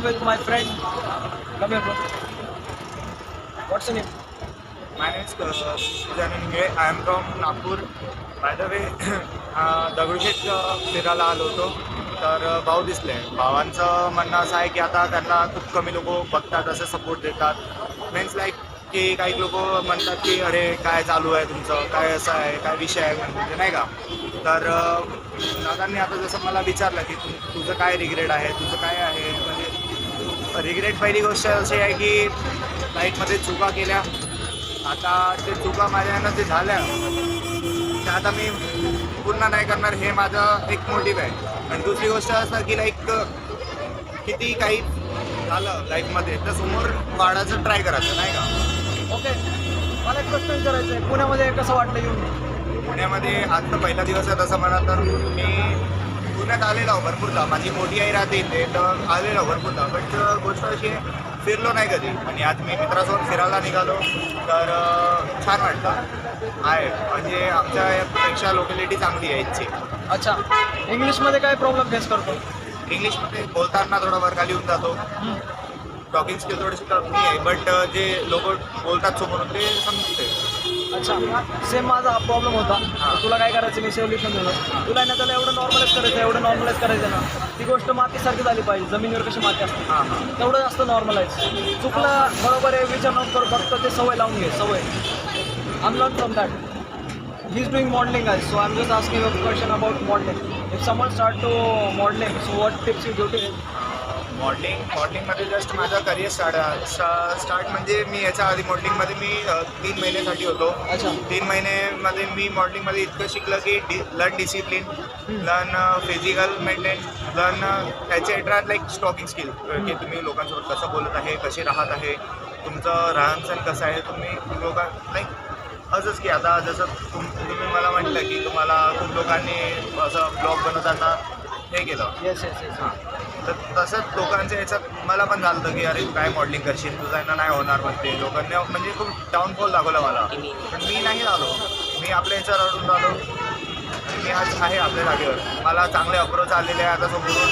with my friend. Come here, bro. What's your name? My name is Sujan Inge. I am from Nagpur. By the way, Dagdusheth फिरायला आलो होतो. तर भाऊ दिसले. भावांचं म्हणणं असं आहे की आता त्यांना खूप कमी लोक बघतात, असं सपोर्ट देतात. मीन्स लाईक की काही लोक म्हणतात की अरे काय चालू आहे तुमचं, काय असं आहे, काय विषय आहे म्हणजे नाही का. तर दादांनी आता जसं मला विचारलं की तुझं काय रिग्रेट आहे, तुझं काय आहे. म्हणजे रिग्रेट पहिली गोष्ट अशी आहे की लाईफमध्ये चुका केल्या. आता ते चुका माझ्यानं जे झाल्या ते आता मी पुन्हा नाही करणार, हे माझं एक मोटिव्ह आहे. आणि दुसरी गोष्ट असं की लाईक किती काही झालं लाईफमध्ये तर समोर वाढायचं ट्राय करायचं नाही का. ओके. मला एक प्रश्न विचारायचा आहे. पुण्यामध्ये कसं वाटलं येऊन? पुण्यामध्ये आज तर पहिला दिवस आहे तसं म्हणा तर मी पुण्यात आलेलो भरपूरदा. माझी मोठी आई राहते इथे तर आलेलो भरपूरदा. बट गोष्ट अशी आहे फिरलो नाही कधी. आणि आज मी मित्रासोबत फिरायला निघालो तर छान वाटतं आहे. म्हणजे आमच्यापेक्षा लोकॅलिटी चांगली आहे इथची. अच्छा. इंग्लिशमध्ये काय प्रॉब्लेम फेस करतो? इंग्लिशमध्ये बोलताना थोडा वर्गाला येऊन जातो. टॉकिंग स्किल थोडीशी कमी आहे बट जे लोक बोलतात समोरून ते समजते. अच्छा. सेम माझा हा प्रॉब्लेम होता. तुला काय करायचं मी सोल्युशन दिलं. तुला ना त्याला एवढं नॉर्मलाइज करायचं, एवढं नॉर्मलाइज करायचं ना ती गोष्ट मातीसारखी झाली पाहिजे. जमिनीवर कशी माती असते हां हां तेवढं जास्त नॉर्मलाइज. चुकलं बरोबर आहे विचार नको करू, फक्त ते सवय लावून घे. सवय. I am learn from that. He is doing modeling guys, so I'm just asking a question about modeling. If someone start to modeling, so what tips you give to him? मॉडेलिंगमध्ये जस्ट माझं career start म्हणजे मी याच्या आधी मॉडेलिंगमध्ये मी 3 महिन्यासाठी होतो. अच्छा. 3 महिन्यामध्ये मी मॉडेलिंगमध्ये इतकं शिकलं की learn discipline, learn physical maintain, learn त्याचे एट्रात लाईक स्टॉकिंग स्किल की तुम्ही लोकांसोबत कसं बोलत आहे, कसे राहत आहे, तुमचं राहणसण कसं आहे, तुम्ही लाईक असंच की आता जसं तुम्ही मला म्हटलं की तुम्हाला खूप लोकांनी असं ब्लॉग बनवताना हे केलं. Yes yes yes. तर तसंच लोकांच्या याच्यात मला पण झालं होतं की अरे तू काय मॉडेलिंग करशील, तुझं यांना नाही होणार म्हणते लोकांनी. म्हणजे खूप डाऊनफॉल दाखवला मला. पण मी नाही आलो, मी आपल्या याच्यावर अडून आलो आणि मी आज आहे आपल्या जागेवर. मला चांगले अप्रोच आलेले आहे आता समोरून.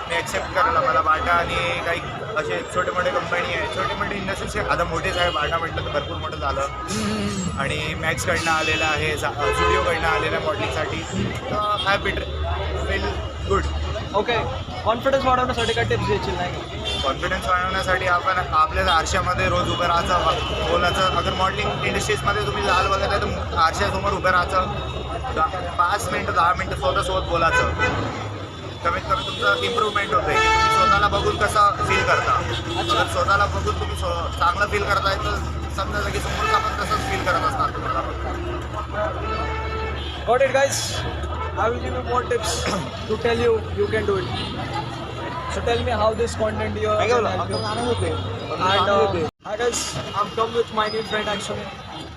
मी ॲक्सेप्ट करायला मला बाटा आणि काही असे छोटे मोठे कंपनी आहे, छोटे मोठे इंडस्ट्रीज आता मोठेच आहे. बाटा म्हटलं तर भरपूर मोठं झालं. आणि मॅक्सकडनं आलेलं आहे, स्टुडिओकडनं आलेलं आहे मॉडेलिंगसाठी. तर I feel good. Okay. Confidence वाढवण्यासाठी काय टिप्स द्यायची नाही? कॉन्फिडन्स वाढवण्यासाठी आपण आपल्या आरशामध्ये रोज उभं राहायचं, बोलायचं. अगर मॉडेलिंग इंडस्ट्रीजमध्ये तुम्ही लाल वगैरे आहे तर आरशासमोर उभं राहायचं, 5 मिनटं 10 मिनटं स्वतःसोबत बोलायचं. कमीत कमी तुमचं इम्प्रूव्हमेंट होतं आहे की तुम्ही स्वतःला बघून कसं फील करता. जर स्वतःला बघून तुम्ही चांगलं फील करताय तर समजायचं की समोरचा पण तसंच फील करत असणार तुम्हाला. Got it guys. I will give you more tips to tell you you can do it. So tell me how this content you are can help you. And hi guys, I'm come with my new friend actually.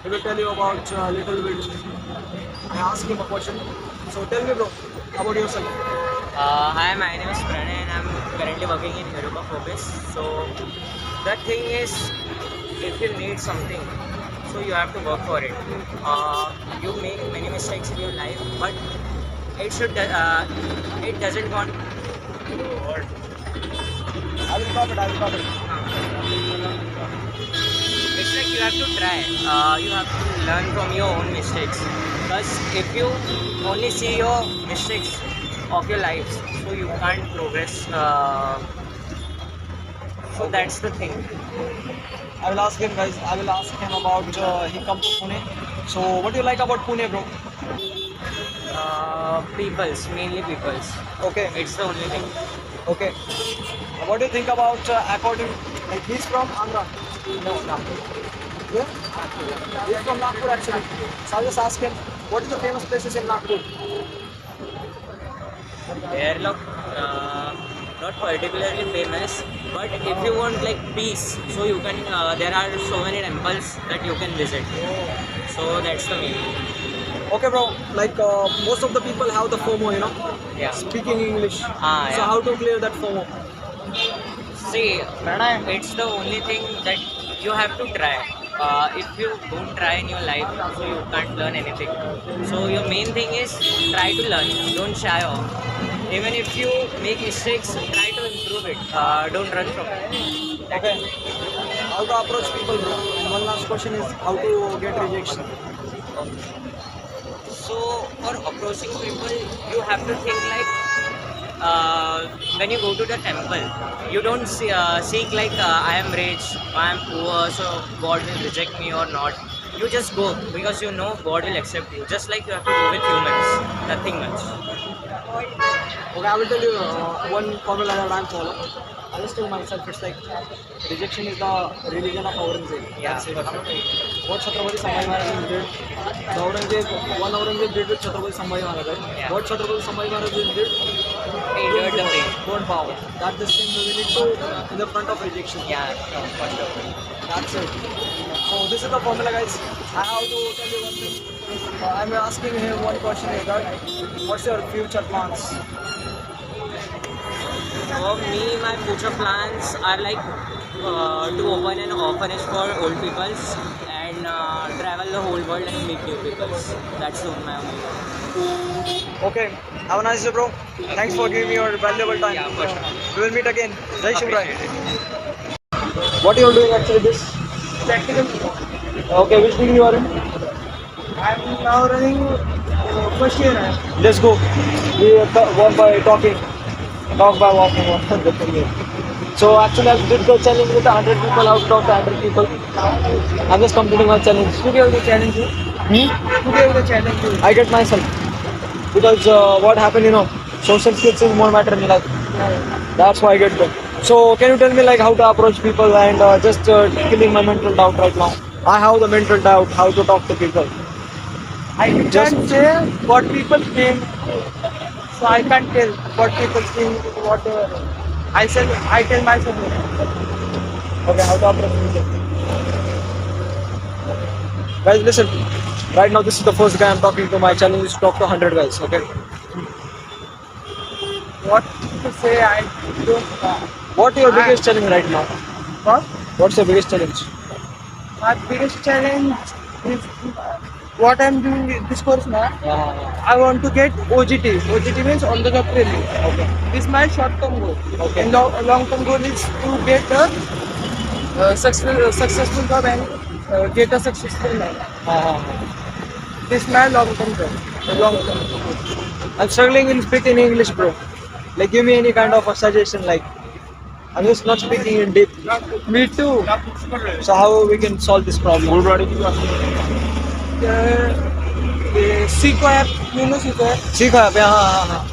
He will tell you about little bit. I asked him a question. So tell me bro, about yourself. Hi, my name is Pranay and I'm currently working in Heruka Focus. So the thing is, if you need something, so you have to work for it. You make many mistakes in your life, but it should it doesn't want. I will comment. It's like you have to try. You have to learn from your own mistakes. Because if you only see your mistakes of your lives, so you can't progress. So that's the thing. I will ask him guys. I will ask him about he come to Pune. So what do you like about Pune bro? Peoples, mainly peoples. Okay. It's the only thing. Okay. What do you think about according like he's from Andhra? No, no. Yeah? He's from Nagpur actually. So I'll just ask him what is the famous places in Nagpur? Airlock, not particularly famous, but if you want like peace, so you can. There are so many temples that you can visit. So that's the main. Okay, bro. Like most of the people have the FOMO, you know, Yeah. speaking English. Ah, So yeah. how to clear that FOMO? See, it's the only thing that you have to try. If you don't try in your life, so you can't learn anything. So your main thing is try to learn. Don't shy off. Even if you make mistakes, try to improve it. Don't run from it. Okay. How to approach people, bro? And one last question is how to get rejection. So for approaching people, you have to think like when you go to the temple, you don't seek like I am rich, I am poor, so God will reject me or not. You just go because you know God will accept you. Just like you have to do with humans, nothing much. Okay, I will tell you one formula that I'm following. I just tell myself it's like rejection is the religion of Aurangzeb. Yeah, That's it. for sure. What Chhatrapati Sambhaji Maharaj did, the Aurangzeb did with Chhatrapati Sambhaji Maharaj. Right? Yeah. What Chhatrapati Sambhaji Maharaj did, He endured the pain. don't bow. That's the same we need to in the front of rejection. Yeah, no, for sure. That's it. So this is the formula, guys. I have to tell you one thing. I'm asking him one question is that what's your future plans? For me, my future plans are like to open an orphanage for old peoples and travel the whole world and meet new peoples. That's my only. Okay. Have a nice day, bro. Thanks for giving me your valuable time. Yeah, for sure. We will meet again. Jai Shivrai. Appreciate it. What you are doing actually this? Practical. Okay, which degree you are in? I'm now running first year. Let's go. We walk by talking. Talk by walking. So actually I did the challenge with 100 people, out of 100 people. I'm just completing my challenge. Who gave the challenge? Who gave the challenge? I get myself. Because what happened, social skills is more matter in life. That's why I get them. So can you tell me like how to approach people and just killing my mental doubt right now? I have the mental doubt how to talk to people. I can't say what people think. So I can't tell what people think, whatever. I tell myself. Okay, how to approach people. Guys, listen. Right now, this is the first guy I'm talking to. My challenge is to talk to 100 guys. Okay. What to say, I don't know. What your biggest challenge right now? What? What's your biggest challenge? My biggest challenge is what I'm doing in this course now. I want to get OGT. OGT means on the job training. Okay. This is my short term goal. Okay. And long term goal is to get a successful job and get a successful life. This is my long term goal. I'm struggling in speaking English, bro. Like, give me any kind of a suggestion. Like, I'm just not speaking in deep. Me too. So how we can solve this problem? Seco app, you know Seco app? सीखा है पे हाँ.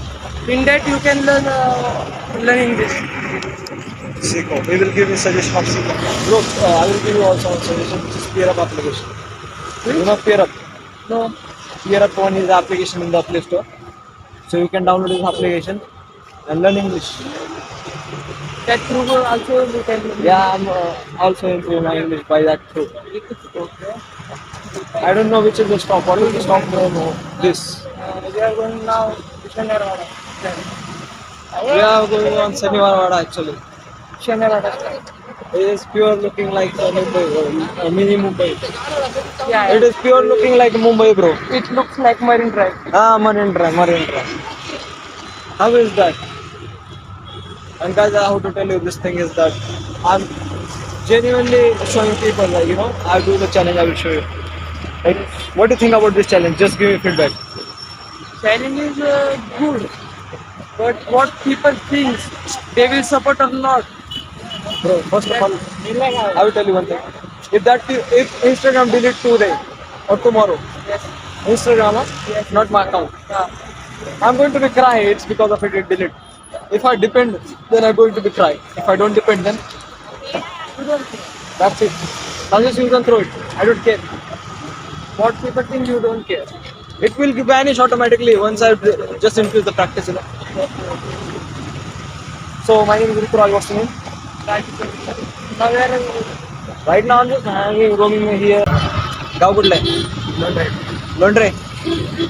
In that you can learn English. Seco. We will give you suggestion of Seco. Bro, I will give you also one suggestion, which is Peer Up application. You know Peer Up? No. Peer Up one is the application in the Play Store. So you can download this application and learn English. That through also you can learn. Yeah, I'm also improving my English by that through. Okay. I don't know which is the stop. What is the stop? No. This. We are going now to Shanarwada. We are going on Shaniwarwada actually. Shanarwada. It is pure looking like Mumbai, mini Mumbai. Yeah, It is pure looking like Mumbai, bro. it looks like Marine Drive. Marine Drive. How is that? And guys, I have to tell you this thing is that I'm genuinely showing people like, I'll do the challenge, I will show you. Like, what do you think about this challenge? Just give me feedback. Challenge is good, but what people think, they will support or not. Bro, first of all, I will tell you one thing. If Instagram delete today or tomorrow, Yes. Instagram, Yes. not my account, Yeah. I'm going to be cry. It's because of it delete. If I depend, then I'm going to be cry. If I don't depend, then You don't think. that's it. I'll just use and throw it. I don't care. What people think, you don't care. It will vanish automatically once I just increase the practice. So my name is Rituraj. What's your name? Now where are you? Right now I'm just hanging, roaming here. गाव कुठलं आहे? लोंढरे.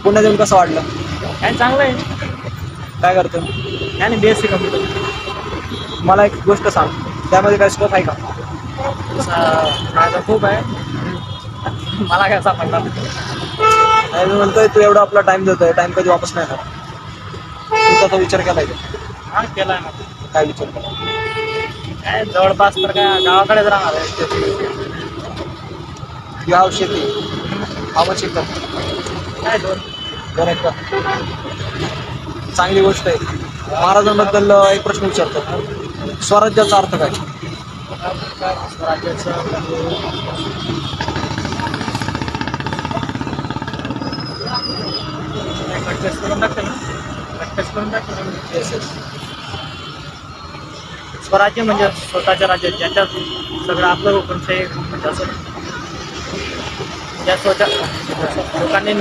पुण्यात येऊन कसं वाटलं? आणि चांगलं आहे. काय करतो? आणि BSc कम्प्युटर. मला एक गोष्ट सांग. त्यामध्ये काय स्कोप आहे का? माझा खूप आहे. मला काय सापडणार? मी म्हणतोय तू एवढा आपला टाइम देतोय. टाइम कधी वापस नाही येणार. युद्धाचा विचार केलाय का? हा केला ना. काय विचार केला? काय जवळपास तर काय गावाकडेच राहणार आहे. यू हॅव शेती आवश्यक एकर? काय 2 एकर. चांगली गोष्ट आहे. महाराजांबद्दल एक प्रश्न विचारतो. स्वराज्याचा अर्थ काय? स्वराज्याचं कटकस करून टाकतं ना. कटकस करून टाकतं ना. Yes yes. स्वराज्य म्हणजे स्वतःच्या राज्यात ज्याच्यात सगळं आपलं हुकुमशाही म्हणजे असं ज्या स्वतः लोकांनी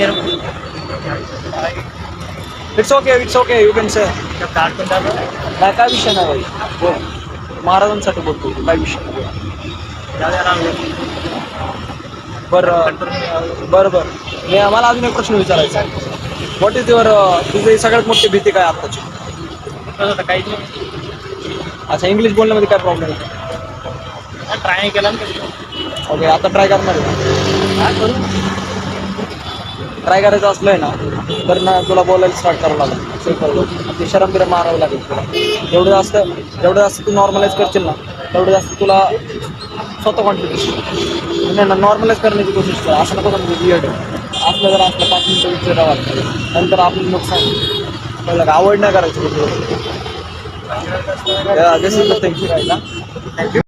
it's okay you can say. Cartoon टाकलं काय विषय नाही भाई. बोल. महाराजांसाठी बोलतो. काय विषय नाही. ज्यादा राहतो बरं मला अजून एक प्रश्न विचारायचा आहे. व्हॉट इज युअर तुझी सगळ्यात मोठी भीती काय आत्ताची? होतं काहीच नाही. अच्छा, इंग्लिश बोलण्यामध्ये काय प्रॉब्लेम आहे? ट्राय नाही केला ना. ओके, आता ट्राय करणार आहे. काय करू ट्राय करायचं असलं ना तर ना तुला बोलायला स्टार्ट करावं लागेल. सिम्पल. ते शरम बिरम मारावं लागेल तुला. जेवढं जास्त तू नॉर्मलाइज करशील ना तेवढं जास्त तुला स्वतः कॉन्फिडन्स नाही ना. नॉर्मलाइज करण्याची कोशिश कर. असं नको समजा बियर्ड असलं जर असलं 5 मिनिटं विचारावं लागतं. नंतर आपलं नुकसान कळलं का? आवड नाही करायची. This is the thing. Thank you.